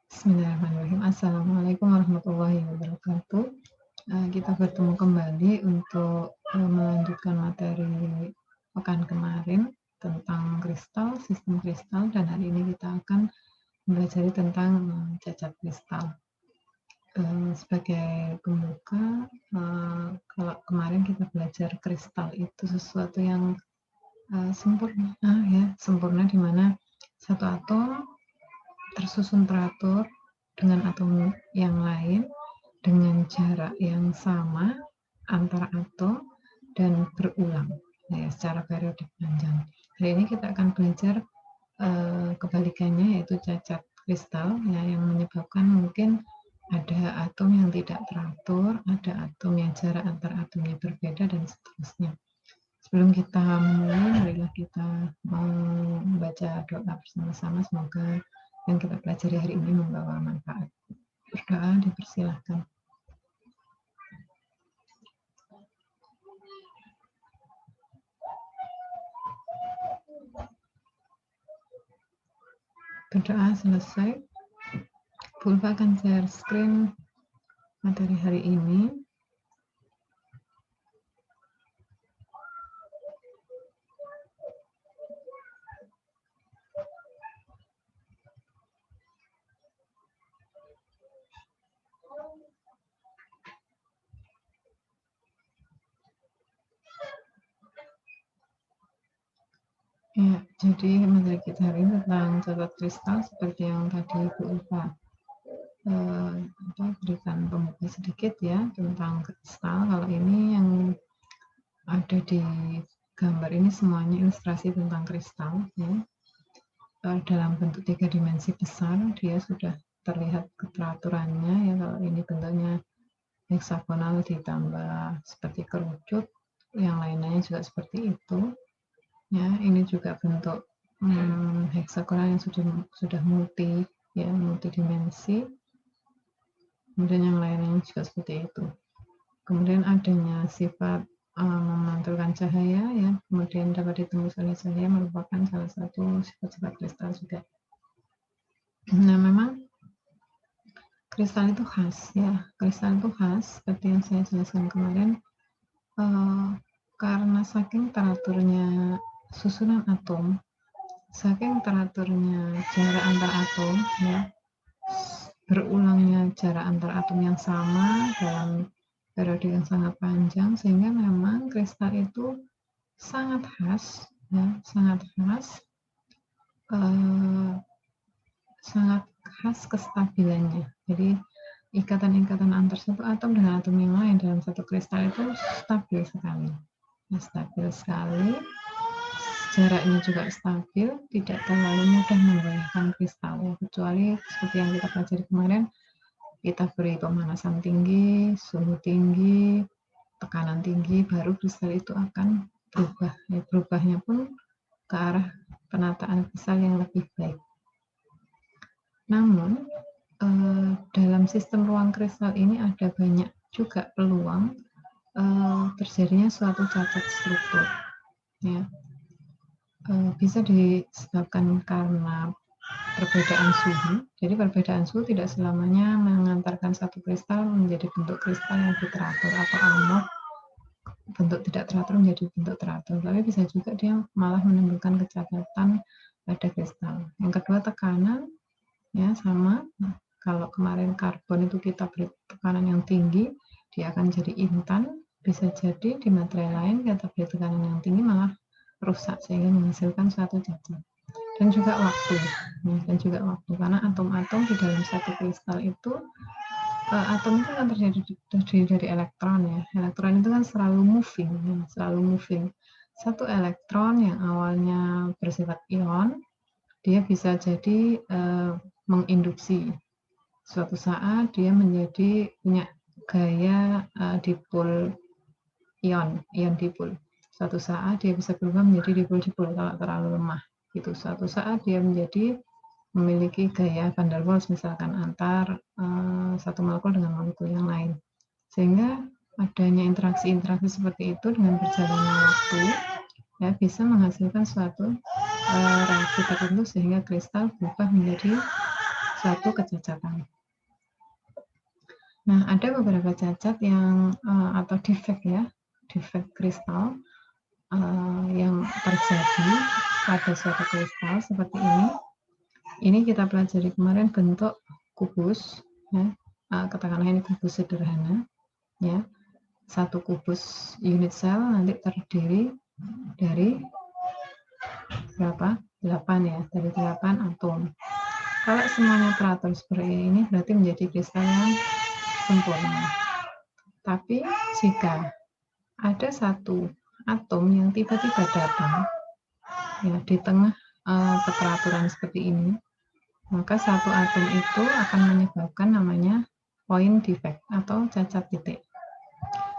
Bismillahirrahmanirrahim. Assalamualaikum warahmatullahi wabarakatuh. Kita bertemu kembali untuk melanjutkan materi pekan kemarin tentang kristal, sistem kristal, dan hari ini kita akan mempelajari tentang cacat kristal. Sebagai pembuka, kalau kemarin kita belajar kristal itu sesuatu yang sempurna, sempurna di mana satu atom tersusun teratur dengan atom yang lain dengan jarak yang sama antara atom dan berulang secara periodik panjang. Hari ini kita akan belajar kebalikannya, yaitu cacat kristal yang menyebabkan mungkin ada atom yang tidak teratur, ada atom yang jarak antar atomnya berbeda, dan seterusnya. Sebelum kita mulai, marilah kita membaca doa bersama-sama. Semoga yang kita pelajari hari ini membawa manfaat. Berdoa dipersilahkan. Berdoa selesai. Bu Ulfa akan share screen materi hari ini. Ya, jadi materi kita hari ini tentang cacat kristal seperti yang tadi Bu Ulfa berikan pembuka sedikit ya tentang kristal. Kalau ini yang ada di gambar ini semuanya ilustrasi tentang kristal ya. Dalam bentuk 3 dimensi besar, dia sudah terlihat keteraturannya ya. Kalau ini bentuknya heksagonal ditambah seperti kerucut, yang lainnya juga seperti itu ya. Ini juga bentuk heksagonal yang sudah multidimensi, kemudian yang lainnya juga seperti itu. Kemudian adanya sifat memantulkan cahaya ya, kemudian dapat ditembus oleh cahaya, merupakan salah satu sifat-sifat kristal juga. Nah, memang kristal itu khas ya, kristal itu khas seperti yang saya jelaskan kemarin, karena saking teraturnya susunan atom, saking teraturnya jarak antar atom ya, berulangnya jarak antar atom yang sama dalam periode yang sangat panjang, sehingga memang kristal itu sangat khas ya, sangat khas kestabilannya. Jadi ikatan-ikatan antar satu atom dengan atom yang lain dalam satu kristal itu stabil sekali. Stabil sekali, jaraknya juga stabil, tidak terlalu mudah menggoyahkan kristal ya, kecuali seperti yang kita pelajari kemarin, kita beri pemanasan tinggi, suhu tinggi, tekanan tinggi, baru kristal itu akan berubah ya, berubahnya pun ke arah penataan kristal yang lebih baik. Namun dalam sistem ruang kristal ini ada banyak juga peluang terjadinya suatu cacat struktur ya. Bisa disebabkan karena perbedaan suhu. Jadi perbedaan suhu tidak selamanya mengantarkan satu kristal menjadi bentuk kristal yang teratur atau amorf bentuk tidak teratur menjadi bentuk teratur, tapi bisa juga dia malah menimbulkan kecacatan pada kristal. Yang kedua, tekanan ya, sama. Kalau kemarin karbon itu kita beri tekanan yang tinggi, dia akan jadi intan. Bisa jadi di materai lain kita beri tekanan yang tinggi malah rusak sehingga menghasilkan suatu cacat. Dan juga waktu, karena atom-atom di dalam satu kristal itu, atom itu kan terdiri dari elektron ya. Elektron itu kan selalu moving. Satu elektron yang awalnya bersifat ion, dia bisa jadi menginduksi. Suatu saat dia menjadi punya gaya dipol ion dipol. Suatu saat dia bisa berubah menjadi dipol-dipol kalau terlalu lemah. Gitu. Suatu saat dia menjadi memiliki gaya van der Waals misalkan antar satu molekul dengan molekul yang lain. Sehingga adanya interaksi-interaksi seperti itu dengan berjalannya waktu ya bisa menghasilkan suatu reaksi tertentu sehingga kristal berubah menjadi suatu kecacatan. Nah, ada beberapa cacat yang atau defek ya, defek kristal yang terjadi pada suatu kristal seperti ini. Ini kita pelajari kemarin bentuk kubus, ya. Katakanlah ini kubus sederhana, ya. Satu kubus unit sel nanti terdiri dari berapa? 8 ya, dari 8 atom. Kalau semuanya teratur seperti ini berarti menjadi kristal yang sempurna. Tapi jika ada satu atom yang tiba-tiba datang ya di tengah keteraturan seperti ini, maka satu atom itu akan menyebabkan namanya point defect atau cacat titik.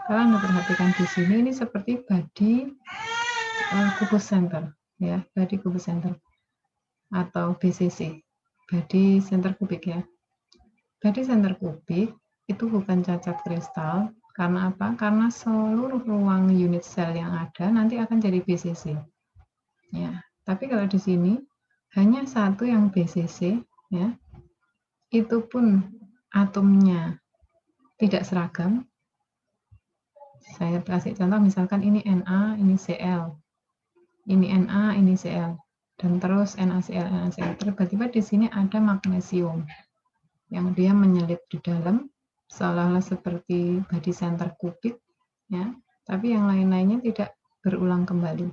Kalau Anda perhatikan di sini, ini seperti body kubus center ya, body kubus center atau BCC, body center kubik ya. Body center kubik itu bukan cacat kristal. Karena apa? Karena seluruh ruang unit sel yang ada nanti akan jadi BCC. Ya, tapi kalau di sini hanya satu yang BCC, ya, itu pun atomnya tidak seragam. Saya kasih contoh, misalkan ini Na, ini Cl, ini Na, ini Cl, dan terus NaCl, NaCl. Tiba-tiba di sini ada magnesium yang dia menyelip di dalam seolah-olah seperti body center kubik, ya, tapi yang lain-lainnya tidak berulang kembali.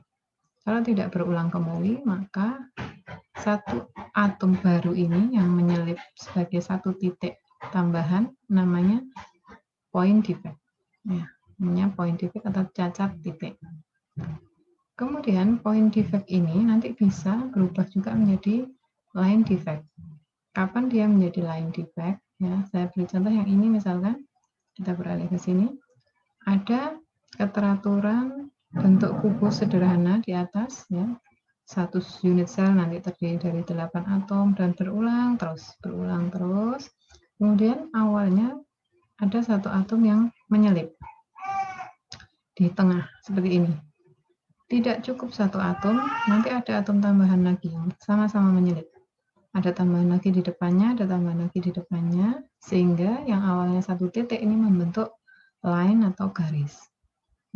Kalau tidak berulang kembali, maka satu atom baru ini yang menyelip sebagai satu titik tambahan namanya point defect, ya, namanya point defect atau cacat titik. Kemudian point defect ini nanti bisa berubah juga menjadi line defect. Kapan dia menjadi line defect? Ya, saya beri contoh yang ini misalkan, kita beralih ke sini. Ada keteraturan bentuk kubus sederhana di atas, ya. Satu unit sel nanti terdiri dari 8 atom dan berulang terus. Kemudian awalnya ada satu atom yang menyelip di tengah seperti ini. Tidak cukup satu atom, nanti ada atom tambahan lagi yang sama-sama menyelip. Ada tambahan lagi di depannya, ada tambahan lagi di depannya, sehingga yang awalnya satu titik ini membentuk line atau garis.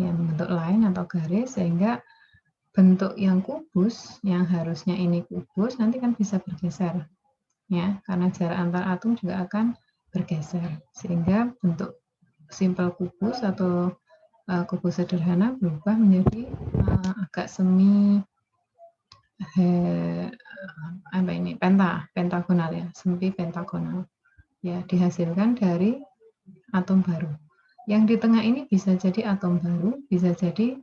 Ya, membentuk line atau garis, sehingga bentuk yang kubus, yang harusnya ini kubus, nanti kan bisa bergeser. Ya, karena jarak antar atom juga akan bergeser. Sehingga bentuk simpel kubus atau kubus sederhana berubah menjadi agak semi pentagonal ya, semi pentagonal. Ya, dihasilkan dari atom baru. Yang di tengah ini bisa jadi atom baru, bisa jadi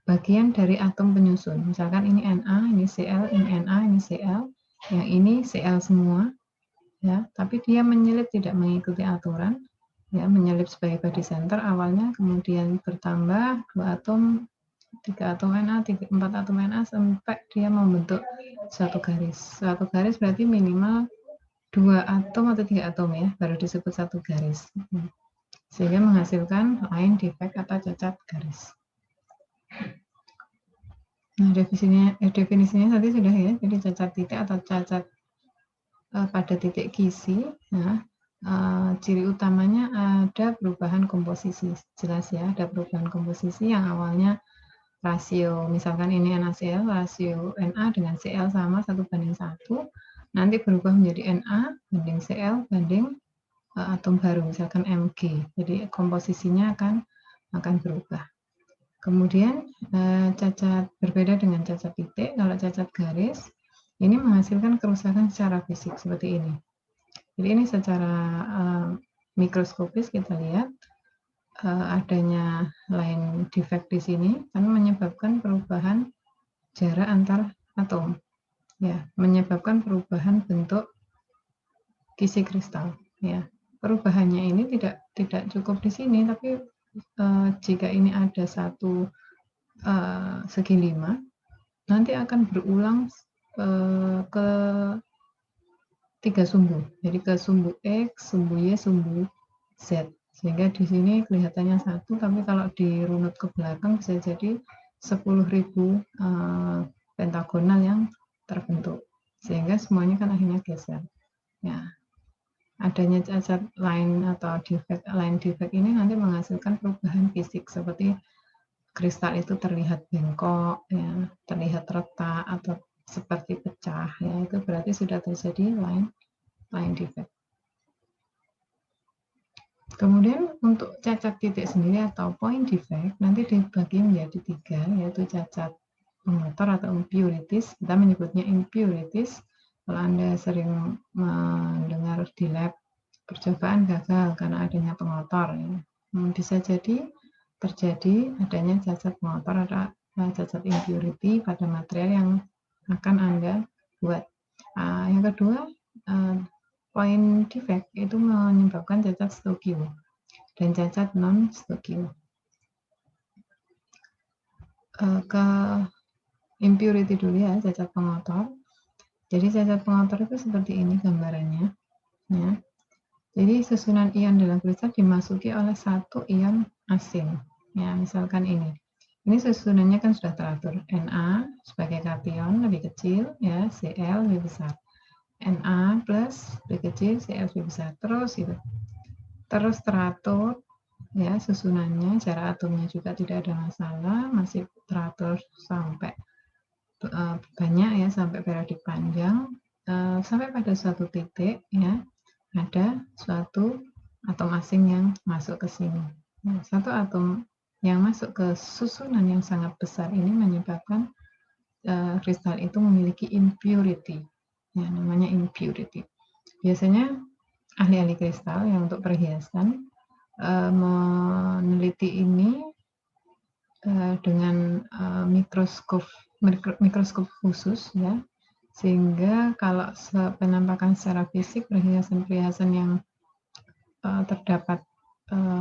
bagian dari atom penyusun. Misalkan ini Na, ini Cl, ini Na, ini Cl, yang ini Cl semua, ya, tapi dia menyelip tidak mengikuti aturan, ya, menyelip sebagai body center awalnya, kemudian bertambah 2 atom, 3 atom Na, 4 atom Na, sampai dia membentuk satu garis. Satu garis berarti minimal 2 atom atau 3 atom ya, baru disebut satu garis. Sehingga menghasilkan line defect atau cacat garis. Nah, definisinya tadi sudah ya, jadi cacat titik atau cacat pada titik kisi. Nah, ciri utamanya ada perubahan komposisi, jelas ya, ada perubahan komposisi yang awalnya rasio, misalkan ini NaCl, rasio Na dengan Cl sama 1:1, nanti berubah menjadi Na banding Cl banding atom baru, misalkan Mg, jadi komposisinya akan berubah. Kemudian cacat berbeda dengan cacat titik. Kalau cacat garis ini menghasilkan kerusakan secara fisik seperti ini. Jadi ini secara mikroskopis kita lihat adanya line defect di sini karena menyebabkan perubahan jarak antar atom, ya, menyebabkan perubahan bentuk kisi kristal. Ya, perubahannya ini tidak cukup di sini, tapi jika ini ada satu segi 5, nanti akan berulang ke 3 sumbu. Jadi ke sumbu X, sumbu Y, sumbu Z. Sehingga di sini kelihatannya 1, tapi kalau dirunut ke belakang bisa jadi 10.000 pentagonal yang terbentuk. Sehingga semuanya kan akhirnya geser. Ya, adanya cacat lain atau defect ini nanti menghasilkan perubahan fisik seperti kristal itu terlihat bengkok, ya, terlihat retak atau seperti pecah, ya, itu berarti sudah terjadi line defect. Kemudian untuk cacat titik sendiri atau point defect nanti dibagi menjadi 3, yaitu cacat pengotor atau impurities. Kita menyebutnya impurities. Kalau Anda sering mendengar di lab percobaan gagal karena adanya pengotor, ya. Bisa jadi terjadi adanya cacat pengotor atau cacat impurity pada material yang akan Anda buat. Yang kedua, point defect itu menyebabkan cacat stokio dan cacat non stokio. Ke impurity dulu ya, cacat pengotor. Jadi cacat pengotor itu seperti ini gambarannya, ya. Jadi susunan ion dalam kristal dimasuki oleh satu ion asing, ya. Misalkan ini susunannya kan sudah teratur. Na sebagai kation lebih kecil, ya, Cl lebih besar. Na plus lebih kecil, Cl lebih besar. Terus itu, terus teratur, ya, susunannya, jarak atomnya juga tidak ada masalah, masih teratur sampai banyak, ya, sampai periodik panjang, sampai pada suatu titik, ya, ada suatu atom asing yang masuk ke sini. Nah, satu atom yang masuk ke susunan yang sangat besar ini menyebabkan kristal itu memiliki impurity, ya, namanya impurity. Biasanya ahli-ahli kristal yang untuk perhiasan meneliti ini dengan mikroskop khusus, ya, sehingga kalau penampakan secara fisik perhiasan-perhiasan yang terdapat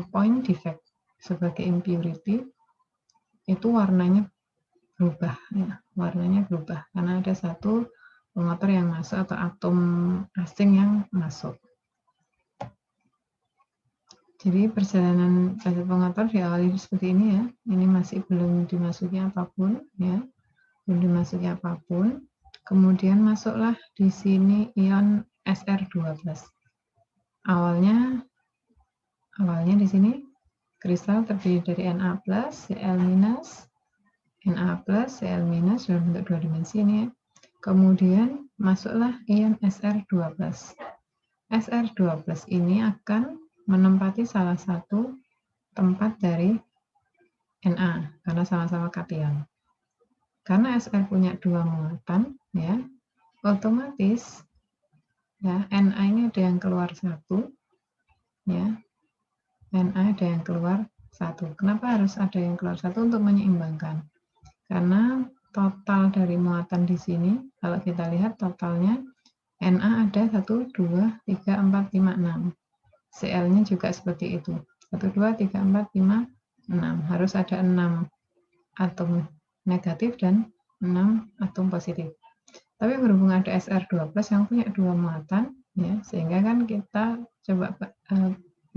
point defect sebagai impurity itu warnanya berubah, ya, warnanya berubah karena ada satu pengotor yang masuk atau atom asing yang masuk. Jadi perjalanan cacat pengotor diawali seperti ini, ya. Ini masih belum dimasuki apapun, ya, belum dimasuki apapun. Kemudian masuklah di sini ion Sr12. Awalnya di sini kristal terdiri dari Na+, Cl-, Na+, Cl- dalam bentuk 2 dimensi ini, ya. Kemudian masuklah ion Sr12. Sr12 ini akan menempati salah satu tempat dari Na karena sama-sama kation. Karena Sr punya 2 muatan, ya, otomatis, ya, Na ini ada yang keluar 1, ya, Na ada yang keluar 1. Kenapa harus ada yang keluar 1? Untuk menyeimbangkan. Karena total dari muatan di sini, kalau kita lihat totalnya Na ada 1, 2, 3, 4, 5, 6. Cl-nya juga seperti itu. 1, 2, 3, 4, 5, 6. Harus ada 6 atom negatif dan 6 atom positif. Tapi berhubung ada Sr12 yang punya 2 muatan, ya, sehingga kan kita coba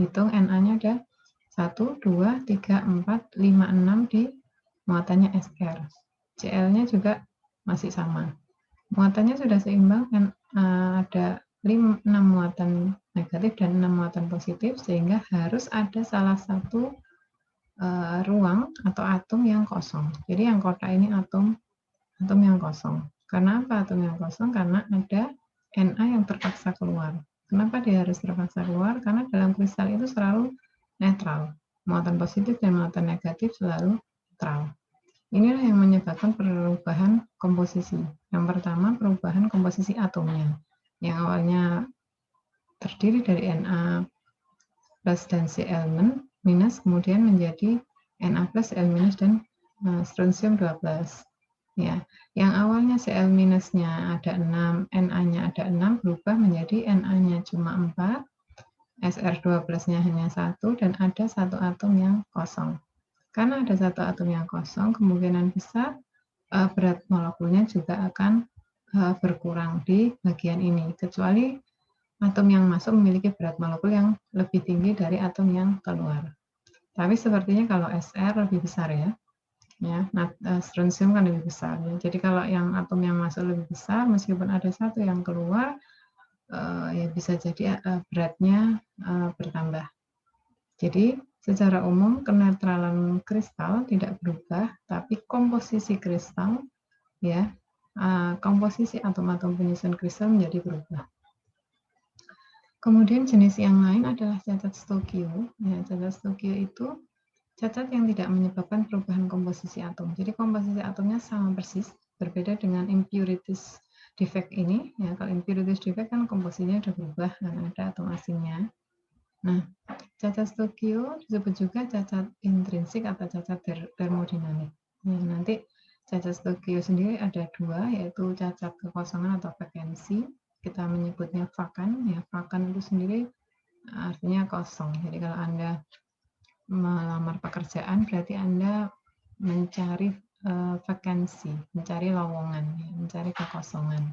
hitung Na-nya ada 1, 2, 3, 4, 5, 6 di muatannya Sr. Cl-nya juga masih sama. Muatannya sudah seimbang, kan ada 6 muatan negatif dan 6 muatan positif, sehingga harus ada salah satu ruang atau atom yang kosong. Jadi yang kotak ini atom yang kosong. Karena apa atom yang kosong? Karena ada Na yang terpaksa keluar. Kenapa dia harus terpaksa keluar? Karena dalam kristal itu selalu netral. Muatan positif dan muatan negatif selalu netral. Inilah yang menyebabkan perubahan komposisi. Yang pertama, perubahan komposisi atomnya. Yang awalnya terdiri dari Na plus dan Cl- kemudian menjadi Na plus, Cl- dan strontium 12. Ya, yang awalnya Cl-nya ada 6, Na-nya ada 6, berubah menjadi Na-nya cuma 4, Sr12-nya hanya 1, dan ada satu atom yang kosong. Karena ada satu atom yang kosong, kemungkinan besar berat molekulnya juga akan berkurang di bagian ini, kecuali atom yang masuk memiliki berat molekul yang lebih tinggi dari atom yang keluar. Tapi sepertinya kalau Sr lebih besar, ya. Strontium kan lebih besar, ya. Jadi kalau yang atom yang masuk lebih besar, meskipun ada satu yang keluar, ya bisa jadi beratnya bertambah. Jadi secara umum kenetralan kristal tidak berubah, tapi komposisi kristal, ya, komposisi atom-atom penyusun kristal menjadi berubah. Kemudian jenis yang lain adalah cacat Stokio. Ya, cacat Stokio itu cacat yang tidak menyebabkan perubahan komposisi atom. Jadi komposisi atomnya sama persis, berbeda dengan impurities defect ini. Ya, kalau impurities defect kan komposisinya sudah berubah, karena ada atom asingnya. Nah, cacat Stokio disebut juga cacat intrinsik atau cacat termodinamik. Ya, nanti cacat Stokio sendiri ada dua, yaitu cacat kekosongan atau vakansi. Kita menyebutnya vakan. Ya, vakan itu sendiri artinya kosong. Jadi kalau Anda melamar pekerjaan berarti Anda mencari vakansi, mencari lowongan, mencari kekosongan.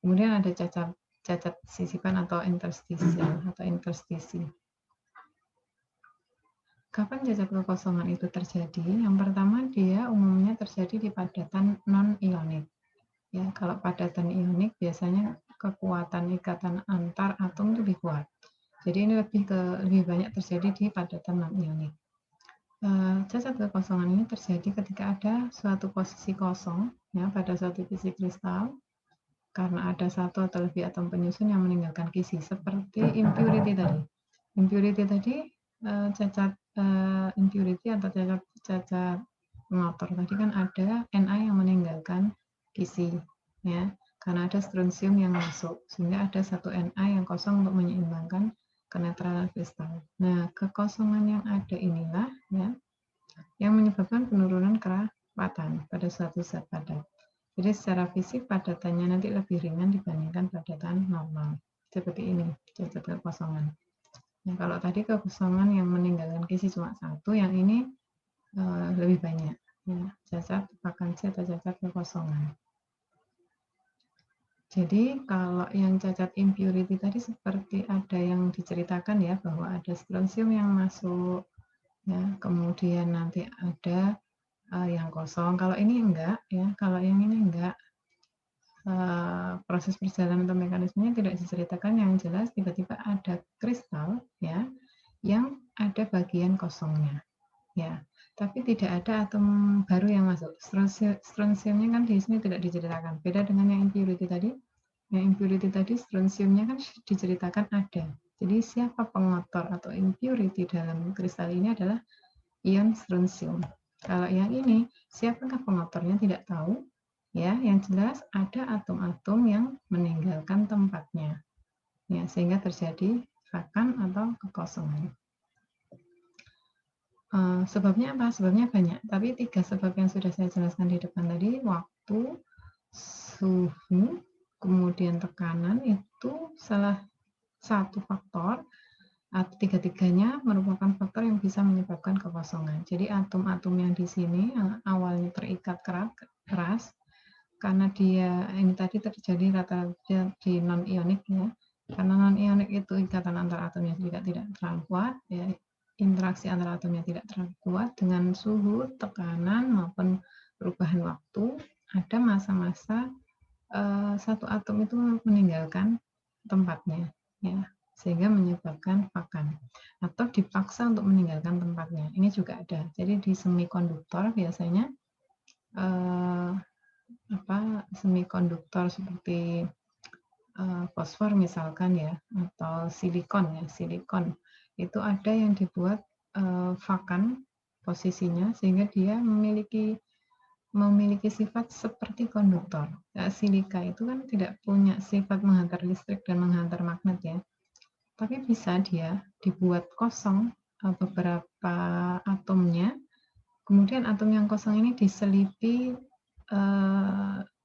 Kemudian ada cacat sisipan atau interstisial atau interstisi. Kapan cacat kekosongan itu terjadi? Yang pertama, dia umumnya terjadi di padatan non-ionik. Ya, kalau padatan ionik biasanya kekuatan ikatan antar atom lebih kuat. Jadi ini lebih banyak terjadi di padatan non-ionik. Cacat kekosongan ini terjadi ketika ada suatu posisi kosong ya pada suatu kisi kristal karena ada satu atau lebih atom penyusun yang meninggalkan kisi, seperti impurity tadi. Impurity tadi cacat impurity atau cacat pengotor tadi kan ada Na yang meninggalkan kisi ya, karena ada strontium yang masuk sehingga ada satu Na yang kosong untuk menyeimbangkan kenetralan kristal. Nah, kekosongan yang ada inilah ya yang menyebabkan penurunan kerapatan pada suatu zat padat. Jadi secara fisik padatannya nanti lebih ringan dibandingkan padatan normal. Seperti ini, cacat kekosongan. Nah, kalau tadi kekosongan yang meninggalkan kisi cuma satu, yang ini lebih banyak. Ya, cacat vakansi atau cacat kekosongan. Jadi kalau yang cacat impurity tadi seperti ada yang diceritakan ya, bahwa ada strontium yang masuk, ya, kemudian nanti ada yang kosong. Kalau ini enggak, ya, kalau yang ini enggak, proses perjalanan atau mekanismenya tidak diceritakan. Yang jelas tiba-tiba ada kristal, ya, yang ada bagian kosongnya, ya. Tapi tidak ada atom baru yang masuk. Strontiumnya kan di sini tidak diceritakan. Beda dengan yang impurity tadi. Yang impurity tadi strontiumnya kan diceritakan ada. Jadi siapa pengotor atau impurity dalam kristal ini adalah ion strontium. Kalau yang ini, siapakah pengotornya tidak tahu. Ya, yang jelas ada atom-atom yang meninggalkan tempatnya. Ya, sehingga terjadi vakan atau kekosongan. Sebabnya apa? Sebabnya banyak, tapi 3 sebab yang sudah saya jelaskan di depan tadi, waktu, suhu, kemudian tekanan, itu salah satu faktor, atau tiga-tiganya merupakan faktor yang bisa menyebabkan kekosongan. Jadi atom-atom yang di sini yang awalnya terikat keras, karena dia ini tadi terjadi rata-rata di non-ionik ya, karena non-ionik itu ikatan antar atomnya juga tidak terlalu kuat, ya, interaksi antara atomnya tidak terlalu kuat dengan suhu, tekanan, maupun perubahan waktu, ada masa-masa satu atom itu meninggalkan tempatnya, ya, sehingga menyebabkan vakan atau dipaksa untuk meninggalkan tempatnya. Ini juga ada. Jadi di semikonduktor biasanya semikonduktor seperti fosfor misalkan ya, atau silikon ya, silikon itu ada yang dibuat vakan posisinya sehingga dia memiliki sifat seperti konduktor. Silika itu kan tidak punya sifat menghantar listrik dan menghantar magnet ya, tapi bisa dia dibuat kosong beberapa atomnya, kemudian atom yang kosong ini diselipi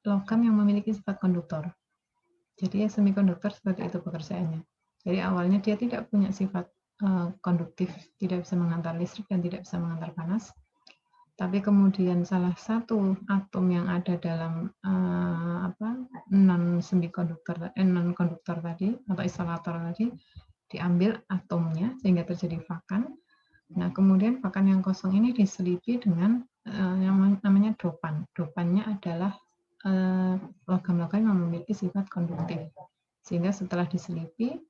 logam yang memiliki sifat konduktor. Jadi semikonduktor seperti itu pekerjaannya. Jadi awalnya dia tidak punya sifat konduktif, tidak bisa menghantar listrik dan tidak bisa menghantar panas. Tapi kemudian salah satu atom yang ada dalam non-konduktor tadi atau isolator tadi diambil atomnya sehingga terjadi vakan. Nah, kemudian vakan yang kosong ini diselipi dengan yang namanya dopan. Dopannya adalah logam-logam yang memiliki sifat konduktif. Sehingga setelah diselipi,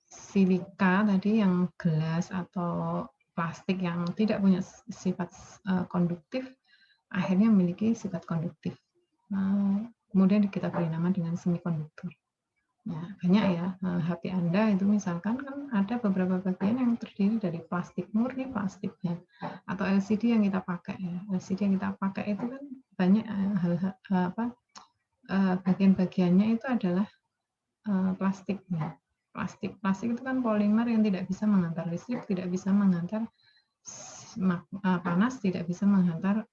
silika tadi yang gelas atau plastik yang tidak punya sifat konduktif akhirnya memiliki sifat konduktif. Kemudian kita beri nama dengan semikonduktor. Nah, banyak ya, HP Anda itu misalkan kan ada beberapa bagian yang terdiri dari plastik murni plastiknya, atau LCD yang kita pakai ya. LCD yang kita pakai itu kan banyak bagian-bagiannya itu adalah plastiknya. Plastik itu kan polimer yang tidak bisa menghantar listrik, tidak bisa menghantar panas, tidak bisa menghantar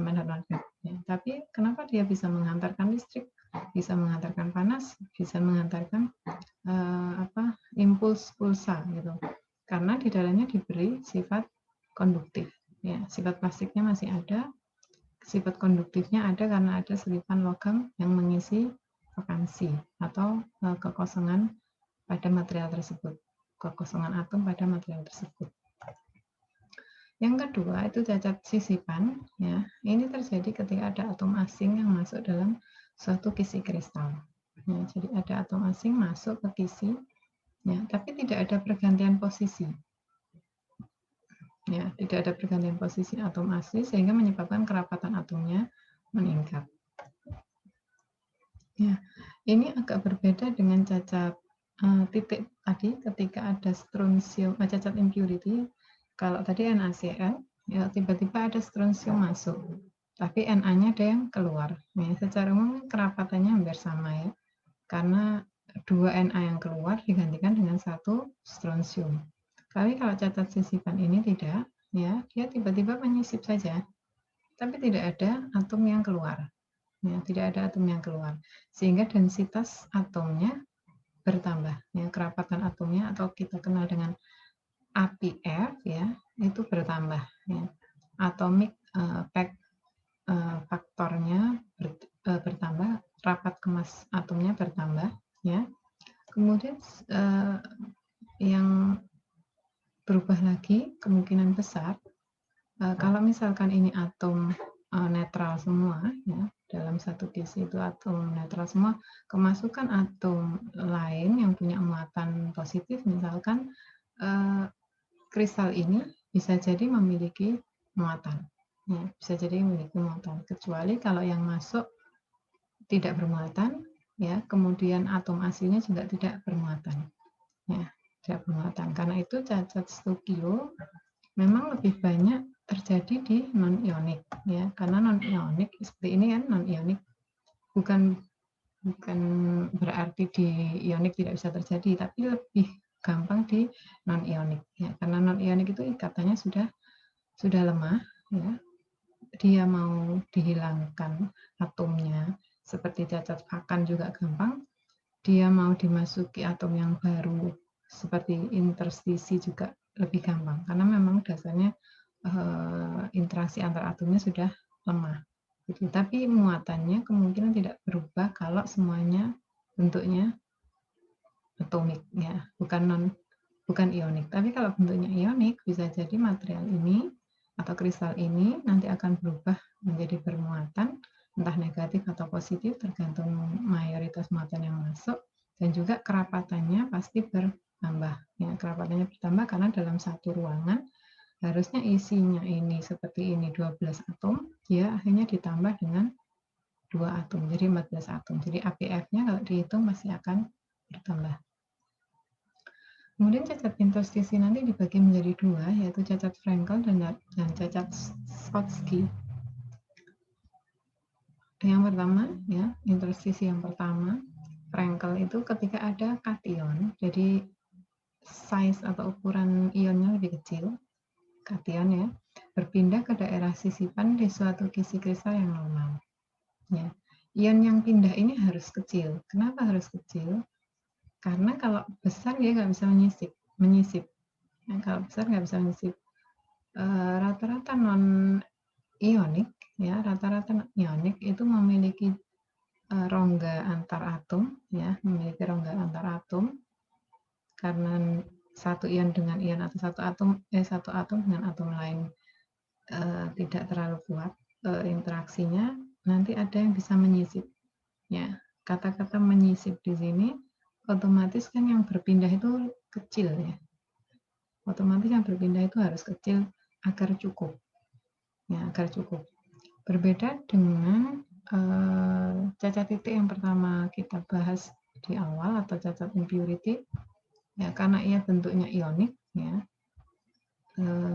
medan magnet. Ya. Tapi kenapa dia bisa menghantarkan listrik? Bisa menghantarkan panas, bisa menghantarkan impuls pulsa gitu. Karena di dalamnya diberi sifat konduktif. Ya, sifat plastiknya masih ada, sifat konduktifnya ada karena ada selipan logam yang mengisi vakansi atau kekosongan pada material tersebut, kekosongan atom pada material tersebut. Yang kedua itu cacat sisipan, ya. Ini terjadi ketika ada atom asing yang masuk dalam suatu kisi kristal. Ya, jadi ada atom asing masuk ke kisi, ya, tapi tidak ada pergantian posisi. Ya, tidak ada pergantian posisi atom asli sehingga menyebabkan kerapatan atomnya meningkat. Ya, ini agak berbeda dengan cacat titik tadi ketika ada strontium, cacat impurity. Kalau tadi NaCl, ya tiba-tiba ada strontium masuk, tapi Na-nya ada yang keluar. Ya, secara umum kerapatannya hampir sama ya, karena 2 Na yang keluar digantikan dengan 1 strontium. Tapi kalau cacat sisipan ini tidak, ya dia tiba-tiba menyisip saja, tapi tidak ada atom yang keluar. Ya, tidak ada atom yang keluar, sehingga densitas atomnya bertambah. Ya, kerapatan atomnya atau kita kenal dengan APF ya itu bertambah. Ya. Atomic pack faktornya bertambah, rapat kemas atomnya bertambah. Ya. Kemudian yang berubah lagi kemungkinan besar kalau misalkan ini atom netral semua, ya, dalam satu kisi itu atom netral semua, kemasukan atom lain yang punya muatan positif, misalkan kristal ini bisa jadi memiliki muatan, ya, bisa jadi memiliki muatan. Kecuali kalau yang masuk tidak bermuatan, ya, kemudian atom aslinya juga tidak bermuatan, ya, tidak bermuatan. Karena itu cacat stukio memang lebih banyak terjadi di non-ionik, ya, karena non-ionik seperti ini kan non-ionik, bukan berarti di ionik tidak bisa terjadi, tapi lebih gampang di non-ionik, ya, karena non-ionik itu ikatannya sudah lemah, ya, dia mau dihilangkan atomnya seperti cacat vakan juga gampang, dia mau dimasuki atom yang baru seperti interstisi juga lebih gampang, karena memang dasarnya interaksi antar atomnya sudah lemah. Jadi, tapi muatannya kemungkinan tidak berubah kalau semuanya bentuknya atomik, ya, bukan ionik. Tapi kalau bentuknya ionik, bisa jadi material ini atau kristal ini nanti akan berubah menjadi bermuatan, entah negatif atau positif tergantung mayoritas muatan yang masuk, dan juga kerapatannya pasti bertambah. Ya, kerapatannya bertambah karena dalam satu ruangan harusnya isinya ini seperti ini 12 atom, dia akhirnya ditambah dengan 2 atom, jadi 14 atom. Jadi APF-nya kalau dihitung pasti akan bertambah. Kemudian cacat interstisi nanti dibagi menjadi 2, yaitu cacat Frankel dan cacat Schottky. Yang pertama, ya, interstisi yang pertama, Frankel itu ketika ada kation, jadi size atau ukuran ionnya lebih kecil, kation ya, berpindah ke daerah sisipan di suatu kisi kristal yang normal. Ya. Ion yang pindah ini harus kecil. Kenapa harus kecil? Karena kalau besar dia nggak bisa menyisip. Nah, kalau besar nggak bisa menyisip. Rata-rata non-ionik, ya, rata-rata ionik itu memiliki rongga antar atom, ya, memiliki rongga antar atom. Karena satu ion dengan ion atau satu atom dengan atom lain tidak terlalu kuat interaksinya, nanti ada yang bisa menyisip. Ya, kata-kata menyisip di sini otomatis kan yang berpindah itu kecil ya. Otomatis yang berpindah itu harus kecil agar cukup. Ya, agar cukup. Berbeda dengan cacat titik yang pertama kita bahas di awal atau cacat impurity, ya karena ia bentuknya ionik, ya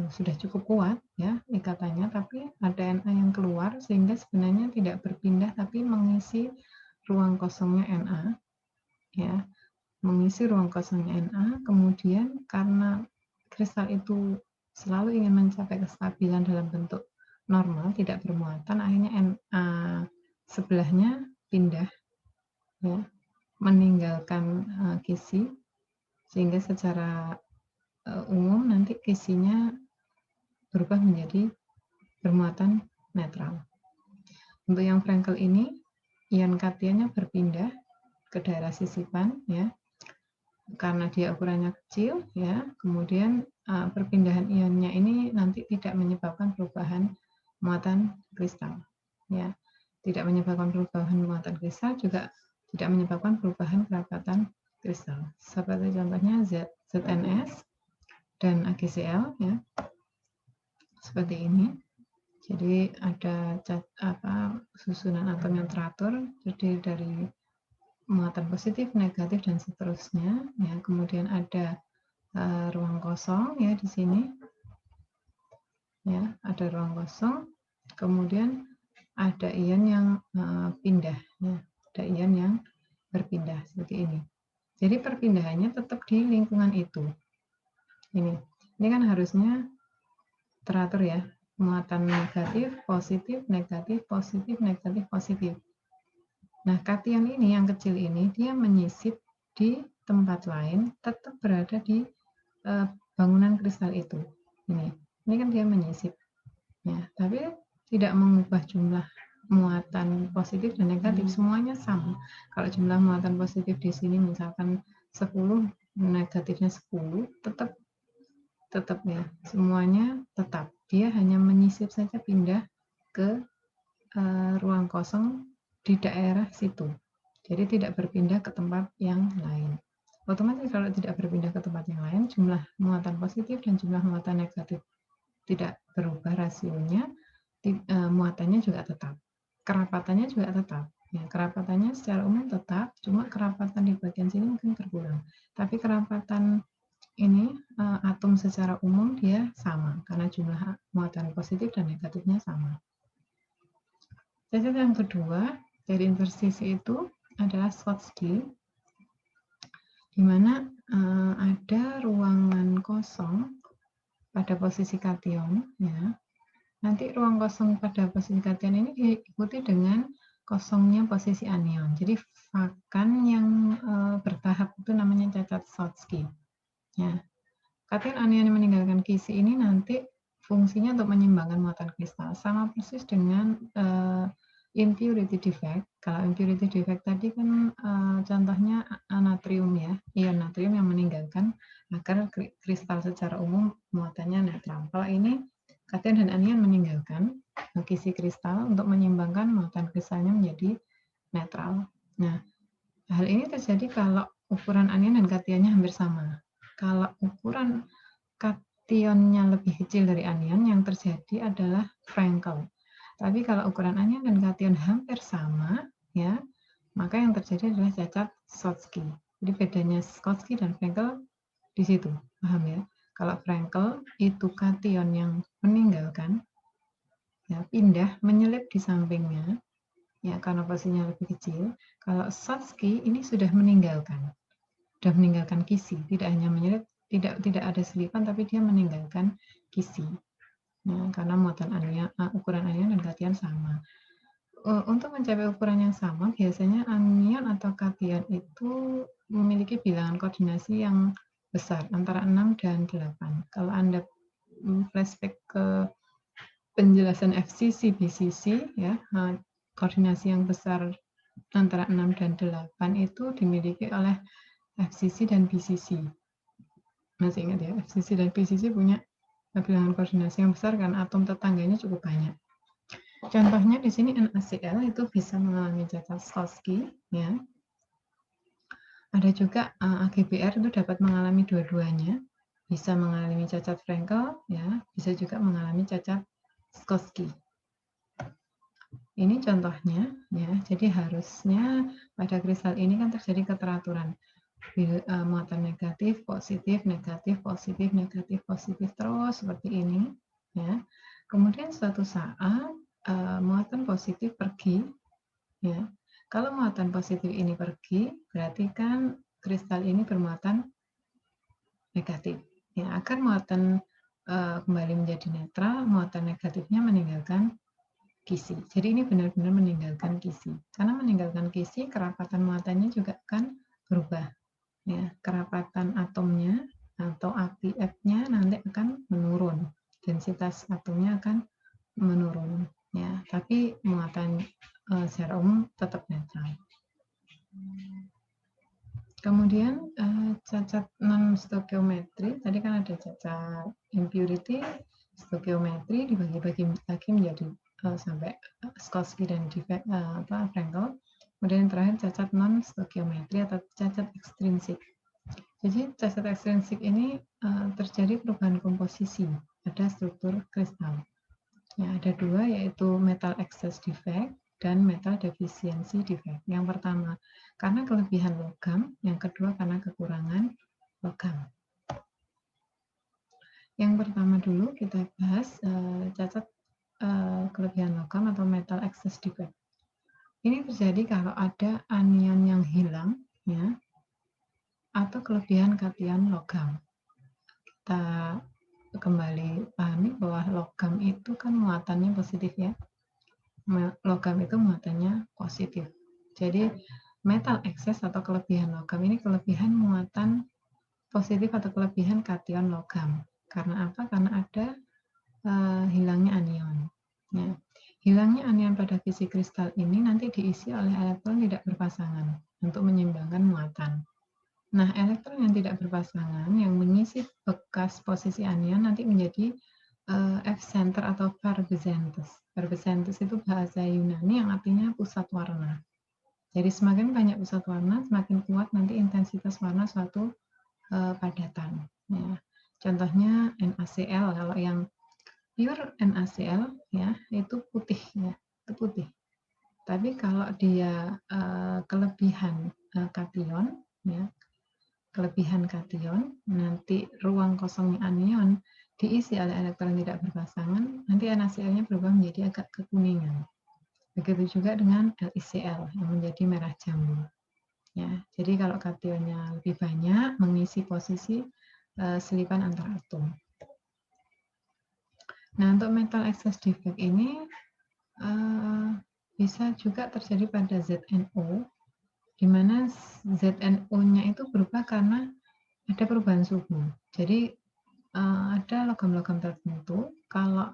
sudah cukup kuat ya ikatannya, tapi ada Na yang keluar sehingga sebenarnya tidak berpindah tapi mengisi ruang kosongnya Na, ya mengisi ruang kosongnya Na. Kemudian karena kristal itu selalu ingin mencapai kestabilan dalam bentuk normal, tidak bermuatan, akhirnya Na sebelahnya pindah, ya, meninggalkan kisi, sehingga secara umum nanti kisinya berubah menjadi bermuatan netral. Untuk yang Frankel ini, ion katiannya berpindah ke daerah sisipan, ya, karena dia ukurannya kecil, ya. Kemudian perpindahan ionnya ini nanti tidak menyebabkan perubahan muatan kristal, ya. Tidak menyebabkan perubahan muatan kristal, juga tidak menyebabkan perubahan kerapatan kristal. Seperti contohnya ZNS dan AgCl, ya. Seperti ini. Jadi ada susunan atom yang teratur, terdiri dari muatan positif, negatif, dan seterusnya. Ya, kemudian ada ruang kosong ya di sini. Ya, ada ruang kosong. Kemudian ada ion yang pindah. Ya, ada ion yang berpindah seperti ini. Jadi perpindahannya tetap di lingkungan itu. Ini kan harusnya teratur ya. Muatan negatif, positif, negatif, positif, negatif, positif. Nah, kation ini yang kecil ini dia menyisip di tempat lain, tetap berada di bangunan kristal itu. Ini kan dia menyisip. Ya, tapi tidak mengubah jumlah muatan positif dan negatif, semuanya sama. Kalau jumlah muatan positif di sini misalkan 10, negatifnya 10, tetap ya, semuanya tetap. Dia hanya menyisip saja, pindah ke ruang kosong di daerah situ. Jadi tidak berpindah ke tempat yang lain. Otomatis kalau tidak berpindah ke tempat yang lain, jumlah muatan positif dan jumlah muatan negatif tidak berubah rasionya, muatannya juga tetap. Kerapatannya juga tetap. Ya, kerapatannya secara umum tetap, cuma kerapatan di bagian sini mungkin berkurang. Tapi kerapatan ini atom secara umum dia sama karena jumlah muatan positif dan negatifnya sama. Cacat yang kedua dari intersisi itu adalah Schottky, di mana ada ruangan kosong pada posisi kation. Ya. Nanti ruang kosong pada posisi kation ini diikuti dengan kosongnya posisi anion. Jadi vakan yang bertahap itu namanya cacat Schottky. Ya. Kation anion yang meninggalkan kisi ini nanti fungsinya untuk menyeimbangkan muatan kristal. Sama persis dengan impurity defect. Kalau impurity defect tadi kan contohnya natrium ya, ion natrium yang meninggalkan agar kristal secara umum muatannya netral. Kalau ini kation dan anion meninggalkan kisi kristal untuk menyeimbangkan muatan kristalnya menjadi netral. Nah, hal ini terjadi kalau ukuran anion dan kationnya hampir sama. Kalau ukuran kationnya lebih kecil dari anion, yang terjadi adalah Frankel. Tapi kalau ukuran anion dan kation hampir sama, ya, maka yang terjadi adalah cacat Schottky. Jadi bedanya Schottky dan Frankel di situ, paham ya? Kalau Frankel itu kation yang meninggalkan, ya, pindah menyelip di sampingnya, ya karena posisinya lebih kecil. Kalau Schottky ini sudah meninggalkan kisi, tidak hanya menyelip, tidak ada selipan, tapi dia meninggalkan kisi. Nah, karena muatan anion, ukuran anion dan kation sama. Untuk mencapai ukuran yang sama, biasanya anion atau kation itu memiliki bilangan koordinasi yang besar, antara 6 dan 8. Kalau Anda flashback ke penjelasan FCC, BCC, ya, koordinasi yang besar antara 6 dan 8 itu dimiliki oleh FCC dan BCC. Masih ingat ya, FCC dan BCC punya bilangan koordinasi yang besar karena atom tetangganya cukup banyak. Contohnya di sini NaCl itu bisa mengalami cacat Schottky, ya. Ada juga AGBR itu dapat mengalami dua-duanya, bisa mengalami cacat Frankel, ya, bisa juga mengalami cacat Skorsky. Ini contohnya, ya. Jadi harusnya pada kristal ini kan terjadi keteraturan. Muatan negatif, positif, negatif, positif, negatif, positif terus seperti ini, ya. Kemudian suatu saat muatan positif pergi, ya. Kalau muatan positif ini pergi, berarti kan kristal ini bermuatan negatif. Ya, agar muatan kembali menjadi netral, muatan negatifnya meninggalkan kisi. Jadi ini benar-benar meninggalkan kisi. Karena meninggalkan kisi, kerapatan muatannya juga akan berubah. Ya, kerapatan atomnya atau APF-nya nanti akan menurun. Densitas atomnya akan menurun. Ya, tapi muatan secara umum tetap netral. Kemudian cacat non-stoichiometry, tadi kan ada cacat impurity, stoichiometry dibagi-bagi lagi menjadi sampai Skorsky dan Frankel. Kemudian yang terakhir cacat non-stoichiometry atau cacat ekstrinsik. Jadi cacat ekstrinsik ini terjadi perubahan komposisi pada struktur kristal. Ya, ada dua, yaitu metal excess defect dan metal deficiency defect. Yang pertama, karena kelebihan logam. Yang kedua, karena kekurangan logam. Yang pertama dulu kita bahas cacat kelebihan logam atau metal excess defect. Ini terjadi kalau ada anion yang hilang, ya, atau kelebihan kation logam. Kita kembali pahami bahwa logam itu kan muatannya positif, ya. Logam itu muatannya positif. Jadi metal excess atau kelebihan logam ini kelebihan muatan positif atau kelebihan kation logam. Karena apa? Karena ada hilangnya anion. Ya. Hilangnya anion pada fisik kristal ini nanti diisi oleh elektron tidak berpasangan untuk menyeimbangkan muatan. Nah, elektron yang tidak berpasangan yang mengisi bekas posisi anion nanti menjadi F-center atau Farbesentes. Farbesentes itu bahasa Yunani yang artinya pusat warna. Jadi semakin banyak pusat warna, semakin kuat nanti intensitas warna suatu padatan. Ya. Contohnya NaCl, kalau yang pure NaCl ya itu putih, ya, itu putih. Tapi kalau dia kelebihan kation, ya, kelebihan kation, nanti ruang kosongnya anion diisi oleh elektron tidak berpasangan, nanti NaCl-nya berubah menjadi agak kekuningan. Begitu juga dengan LiCl yang menjadi merah jambu. Ya, jadi kalau kationnya lebih banyak mengisi posisi selipan antar atom. Nah, untuk metal excess defect ini bisa juga terjadi pada ZNO, di mana ZNO-nya itu berubah karena ada perubahan suhu. Jadi ada logam-logam tertentu kalau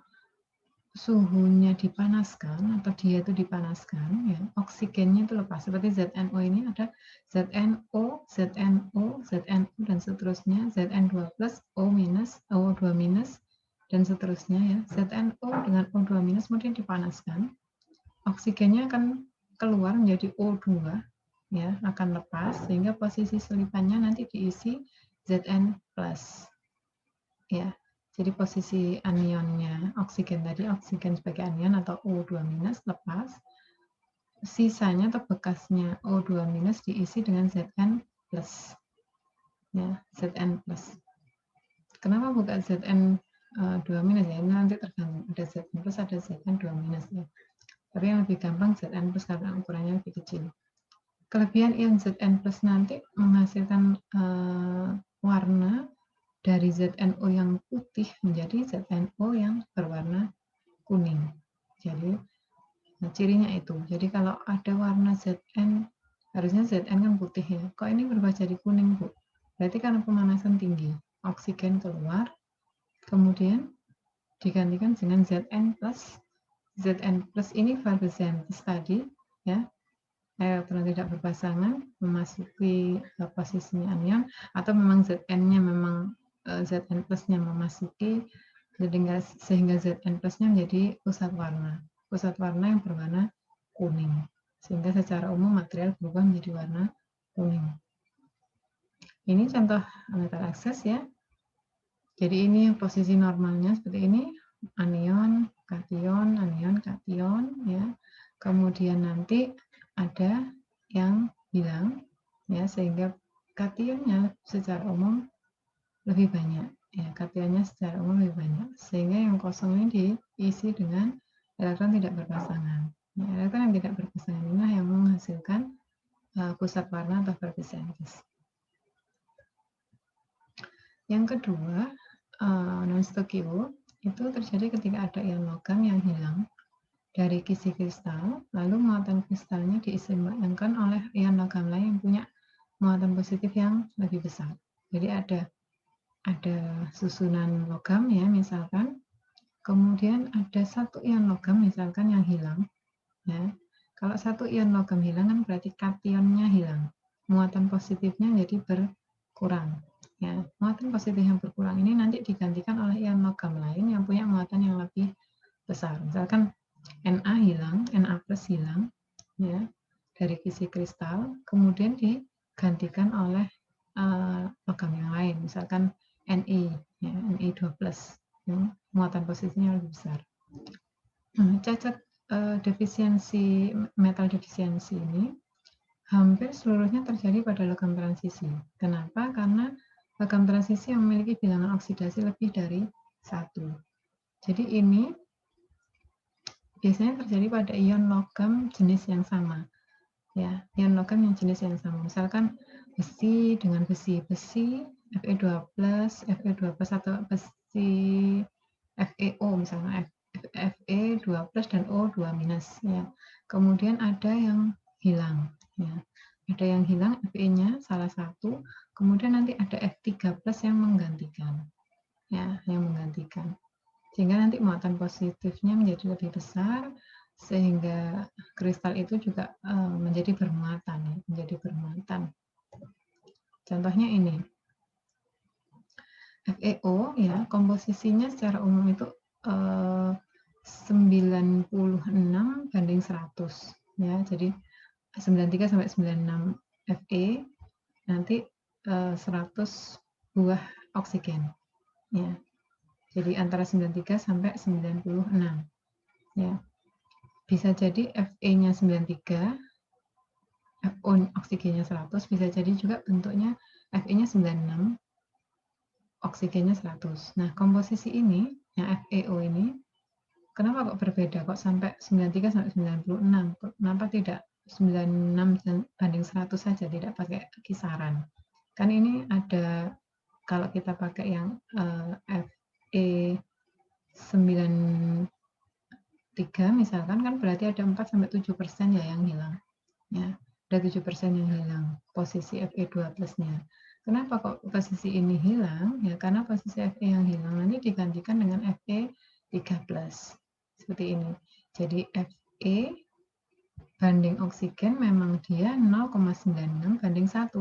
suhunya dipanaskan atau dia itu dipanaskan, ya, oksigennya itu lepas. Seperti ZNO ini ada ZNO, ZNO, ZNO dan seterusnya, ZN2+, O-, O2-, dan seterusnya, ya. ZNO dengan O2- kemudian dipanaskan, oksigennya akan keluar menjadi O2, ya, akan lepas sehingga posisi selipannya nanti diisi Zn+. Ya. Jadi posisi anionnya oksigen tadi, oksigen sebagai anion atau O2- lepas, sisanya atau bekasnya O2- diisi dengan Zn+. Ya, Zn+. Kenapa bukan Zn2- ya? Ini nanti tergantung, ada Zn+, ada Zn2- ya. Tapi yang lebih gampang Zn+ karena ukurannya lebih kecil. Kelebihan ion Zn+ nanti menghasilkan warna dari ZNO yang putih menjadi ZNO yang berwarna kuning. Jadi cirinya itu. Jadi kalau ada warna Zn, harusnya Zn kan putih, ya. Kok ini berubah jadi kuning, Bu? Berarti karena pemanasan tinggi. Oksigen keluar, kemudian digantikan dengan Zn+. Zn+ ini Farbesentes tadi, ya. Elektron tidak berpasangan memasuki posisinya anion, atau memang Zn-nya memang Zn+-nya memasuki sehingga Zn+-nya menjadi pusat warna yang berwarna kuning, sehingga secara umum material berubah menjadi warna kuning. Ini contoh metal akses ya. Jadi ini posisi normalnya seperti ini, anion, kation, ya. Kemudian nanti ada yang hilang ya, sehingga kationnya secara umum lebih banyak. Ya, kationnya secara umum lebih banyak, sehingga yang kosong ini diisi dengan elektron tidak berpasangan. Ya, elektron yang tidak berpasangan inilah yang menghasilkan pusat warna atau vertisentis. Yang kedua, non-Stokio itu terjadi ketika ada ion logam yang hilang dari kisi kristal, lalu muatan kristalnya diseimbangkan oleh ion logam lain yang punya muatan positif yang lebih besar. Jadi ada susunan logam ya misalkan, kemudian ada satu ion logam misalkan yang hilang. Ya. Kalau satu ion logam hilang kan berarti kationnya hilang, muatan positifnya jadi berkurang. Ya, muatan positif yang berkurang ini nanti digantikan oleh ion logam lain yang punya muatan yang lebih besar. Misalkan Na hilang, Na plus hilang, ya dari kisi kristal, kemudian digantikan oleh logam yang lain, misalkan Ni, ya, Ni2 plus, ya, muatan positifnya lebih besar. Cacat defisiensi metal defisiensi ini hampir seluruhnya terjadi pada logam transisi. Kenapa? Karena logam transisi yang memiliki bilangan oksidasi lebih dari 1. Jadi ini biasanya terjadi pada ion logam jenis yang sama. Ya, ion logam yang jenis yang sama. Misalkan besi dengan besi, Fe2+, Fe2+ atau besi FeO misalnya, Fe2+ dan O2-, ya. Kemudian ada yang hilang, ya. Ada yang hilang Fe-nya salah satu, kemudian nanti ada F3+ yang menggantikan. Ya, yang menggantikan. Sehingga nanti muatan positifnya menjadi lebih besar, sehingga kristal itu juga menjadi bermuatan, ya, menjadi bermuatan. Contohnya ini. FeO ya, komposisinya secara umum itu 96 banding 100 ya. Jadi 93 sampai 96 Fe, nanti 100 buah oksigen ya. Jadi antara 93 sampai 96 ya. Bisa jadi Fe-nya 93, Fo oksigennya 100, bisa jadi juga bentuknya Fe-nya 96, oksigennya 100. Nah, komposisi ini, yang FeO ini, kenapa kok berbeda? Kok sampai 93 sampai 96? Kenapa tidak 96 banding 100 saja, tidak pakai kisaran? Kan ini ada, kalau kita pakai yang Fe93 misalkan, kan berarti ada 4-7% ya yang hilang. Ya, ada 7% yang hilang posisi Fe2+-nya. Kenapa kok posisi ini hilang? Ya karena posisi Fe yang hilang nanti digantikan dengan Fe3+. Seperti ini. Jadi Fe banding oksigen memang dia 0,96 banding 1.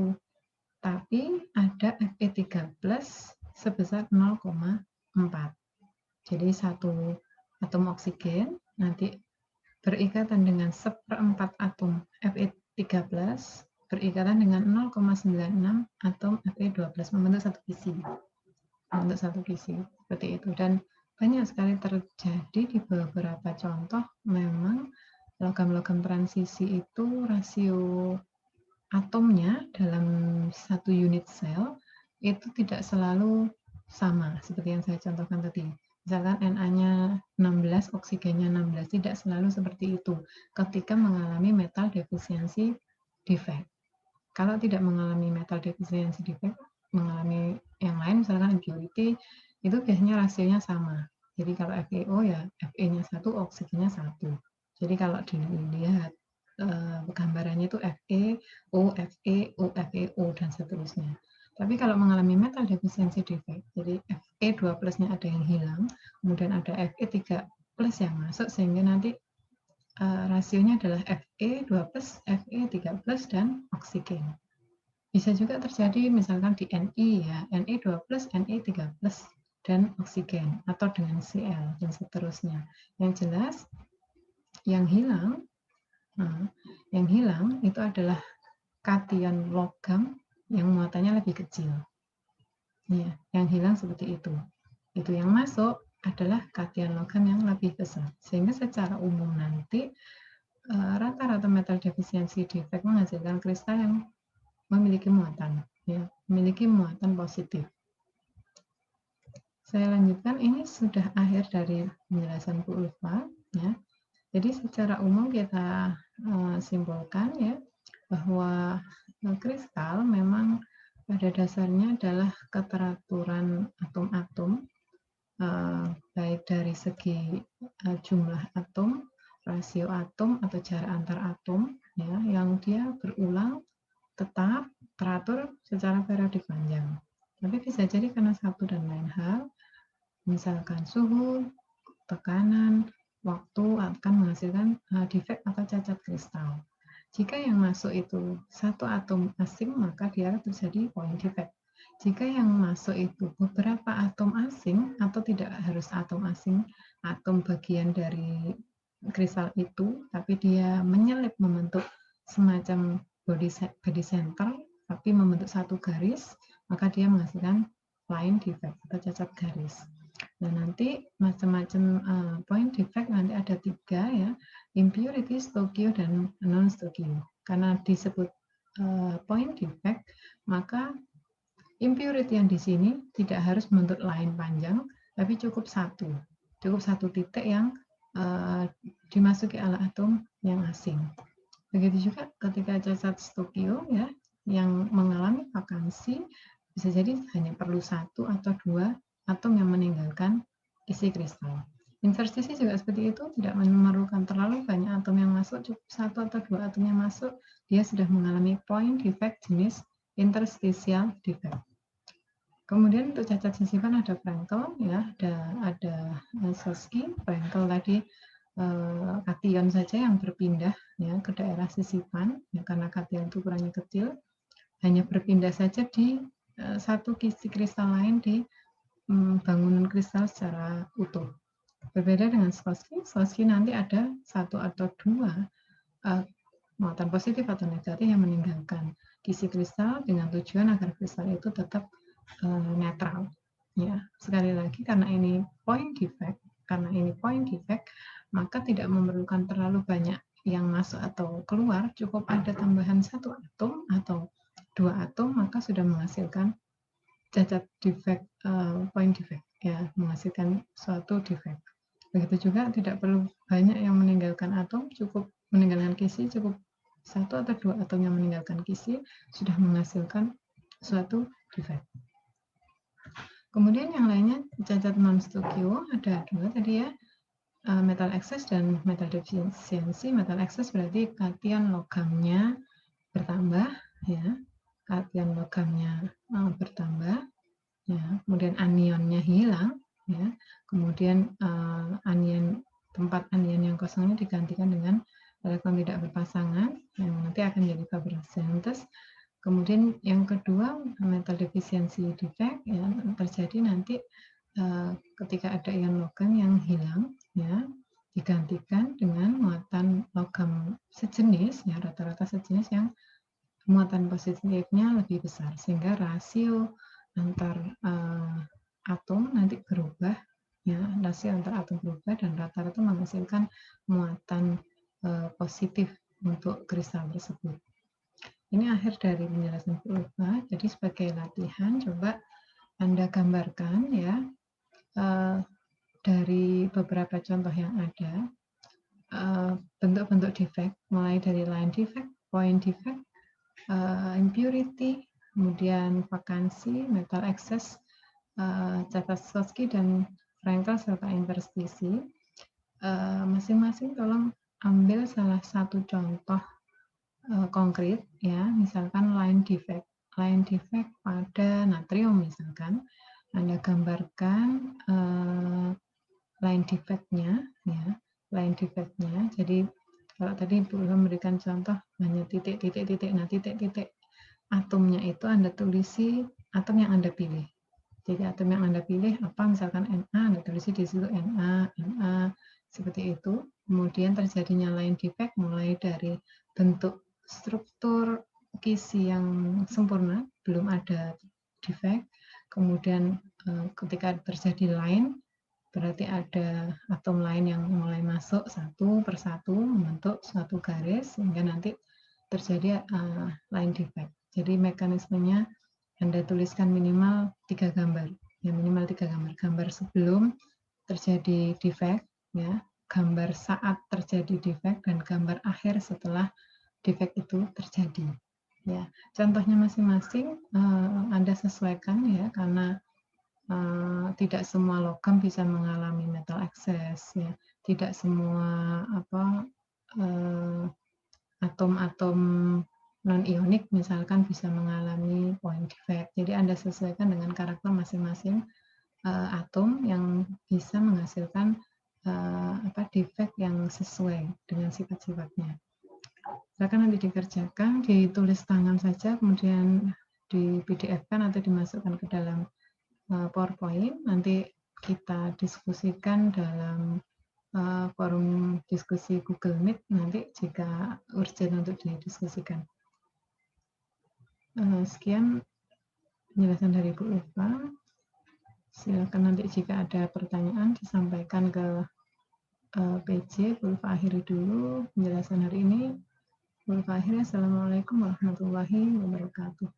Tapi ada Fe3+ sebesar 0,4. Jadi satu atom oksigen nanti berikatan dengan 1/4 atom Fe3+, berikatan dengan 0,96 atom Fe2+, membentuk satu kisi. Membentuk satu kisi, seperti itu. Dan banyak sekali terjadi di beberapa contoh, memang logam-logam transisi itu rasio atomnya dalam satu unit sel itu tidak selalu sama, seperti yang saya contohkan tadi. Misalkan Na-nya 16, oksigennya 16, tidak selalu seperti itu ketika mengalami metal defisiensi defect. Kalau tidak mengalami metal defisiensi defect, mengalami yang lain, misalkan impurity, itu biasanya rasionya sama. Jadi kalau FeO ya Fe-nya 1, oksigennya 1. Jadi kalau dilihat gambarannya itu FeO, FeO, FeO, dan seterusnya. Tapi kalau mengalami metal defisiensi defect, jadi Fe2+-nya ada yang hilang, kemudian ada Fe3+ yang masuk, sehingga nanti rasionya adalah Fe2+, Fe3+, dan oksigen. Bisa juga terjadi misalkan di Ni ya, Ni2+, Ni3+, dan oksigen, atau dengan Cl, dan seterusnya. Yang jelas, yang hilang itu adalah kation logam yang muatannya lebih kecil. Ya, yang hilang seperti itu. Itu yang masuk adalah katian logam yang lebih besar. Sehingga secara umum nanti rata-rata metal defisiensi defect menghasilkan kristal yang memiliki muatan, ya, memiliki muatan positif. Saya lanjutkan, ini sudah akhir dari penjelasan Bu Ulfa, ya. Jadi secara umum kita simpulkan ya bahwa kristal memang pada dasarnya adalah keteraturan atom-atom, baik dari segi jumlah atom, rasio atom atau jarak antar atom, ya, yang dia berulang tetap teratur secara periodik panjang. Tapi bisa jadi karena satu dan lain hal, misalkan suhu, tekanan, waktu akan menghasilkan defect atau cacat kristal. Jika yang masuk itu satu atom asing, maka dia akan terjadi point defect. Jika yang masuk itu beberapa atom asing, atau tidak harus atom asing, atom bagian dari kristal itu, tapi dia menyelip membentuk semacam body center, tapi membentuk satu garis, maka dia menghasilkan line defect atau cacat garis. Nah, nanti macam-macam point defect nanti ada 3 ya, impurity, stokio, dan non-stokio. Karena disebut point defect, maka impurity yang di sini tidak harus membentuk line panjang, tapi cukup satu titik yang dimasuki oleh atom yang asing. Begitu juga ketika cacat stokio ya, yang mengalami vakansi, bisa jadi hanya perlu 1 atau 2 atom yang meninggalkan isi kristal. Interstisi juga seperti itu, tidak memerlukan terlalu banyak atom yang masuk, cukup 1 atau 2 atom yang masuk, dia sudah mengalami point defect jenis interstitial defect. Kemudian untuk cacat sisipan ada Frankel, ya, ada Sosky. Frankel tadi kation saja yang berpindah ya ke daerah sisipan, ya, karena kation itu ukurannya kecil, hanya berpindah saja di satu kisi kristal lain di bangunan kristal secara utuh. Berbeda dengan Sosky, Sosky nanti ada 1 atau 2 muatan positif atau negatif yang meninggalkan kisi kristal dengan tujuan agar kristal itu tetap netral. Ya, sekali lagi karena ini point defect, maka tidak memerlukan terlalu banyak yang masuk atau keluar, cukup ada tambahan 1 atom atau 2 atom, maka sudah menghasilkan cacat defect, point defect, ya, menghasilkan suatu defect. Begitu juga tidak perlu banyak yang meninggalkan atom, cukup meninggalkan kisi, cukup 1 atau 2 atom yang meninggalkan kisi sudah menghasilkan suatu defect. Kemudian yang lainnya cacat non-stokio ada 2 tadi ya, metal excess dan metal defisiensi. Metal excess berarti kation logamnya bertambah, ya, kation logamnya bertambah, ya, kemudian anionnya hilang, ya, kemudian tempat anion yang kosongnya digantikan dengan elektron tidak berpasangan yang nanti akan jadi Faber-Synthes. Kemudian yang kedua metal defisiensi defect ya terjadi nanti ketika ada ion logam yang hilang, ya, digantikan dengan muatan logam sejenis, ya, rata-rata sejenis yang muatan positifnya lebih besar, sehingga rasio antar atom nanti berubah, ya, rasio antar atom berubah dan rata-rata menghasilkan muatan positif untuk kristal tersebut. Ini akhir dari penjelasan Bu Ulfa. Jadi sebagai latihan coba Anda gambarkan ya dari beberapa contoh yang ada bentuk-bentuk defect, mulai dari line defect, point defect, impurity, kemudian vakansi, metal excess, cacat Sosky dan Frankel serta interstisi. Masing-masing tolong ambil salah satu contoh konkret ya, misalkan line defect pada natrium misalkan, Anda gambarkan line defect-nya ya, jadi kalau tadi belum memberikan contoh hanya titik-titik, nah titik-titik atomnya itu Anda tulisi atom yang Anda pilih. Jadi atom yang Anda pilih apa, misalkan Na, Anda tulisi di situ Na, seperti itu. Kemudian terjadinya line defect mulai dari bentuk struktur kisi yang sempurna, belum ada defect, kemudian ketika terjadi line, berarti ada atom lain yang mulai masuk satu persatu membentuk suatu garis sehingga nanti terjadi line defect. Jadi mekanismenya Anda tuliskan minimal 3 gambar, ya minimal 3 gambar. Gambar sebelum terjadi defect, ya, gambar saat terjadi defect, dan gambar akhir setelah defect itu terjadi. Ya, contohnya masing-masing Anda sesuaikan ya, karena tidak semua logam bisa mengalami metal excess, ya. Tidak semua atom-atom non-ionik misalkan bisa mengalami point defect. Jadi Anda sesuaikan dengan karakter masing-masing atom yang bisa menghasilkan defect yang sesuai dengan sifat-sifatnya. Silakan nanti dikerjakan, ditulis tangan saja, kemudian di PDF-kan atau dimasukkan ke dalam PowerPoint. Nanti kita diskusikan dalam forum diskusi Google Meet nanti jika urgent untuk didiskusikan. Sekian penjelasan dari Bu Ulfa. Silakan nanti jika ada pertanyaan disampaikan ke PJ. Bu Ulfa akhiri dulu penjelasan hari ini. Bu Ulfa akhiri. Assalamualaikum warahmatullahi wabarakatuh.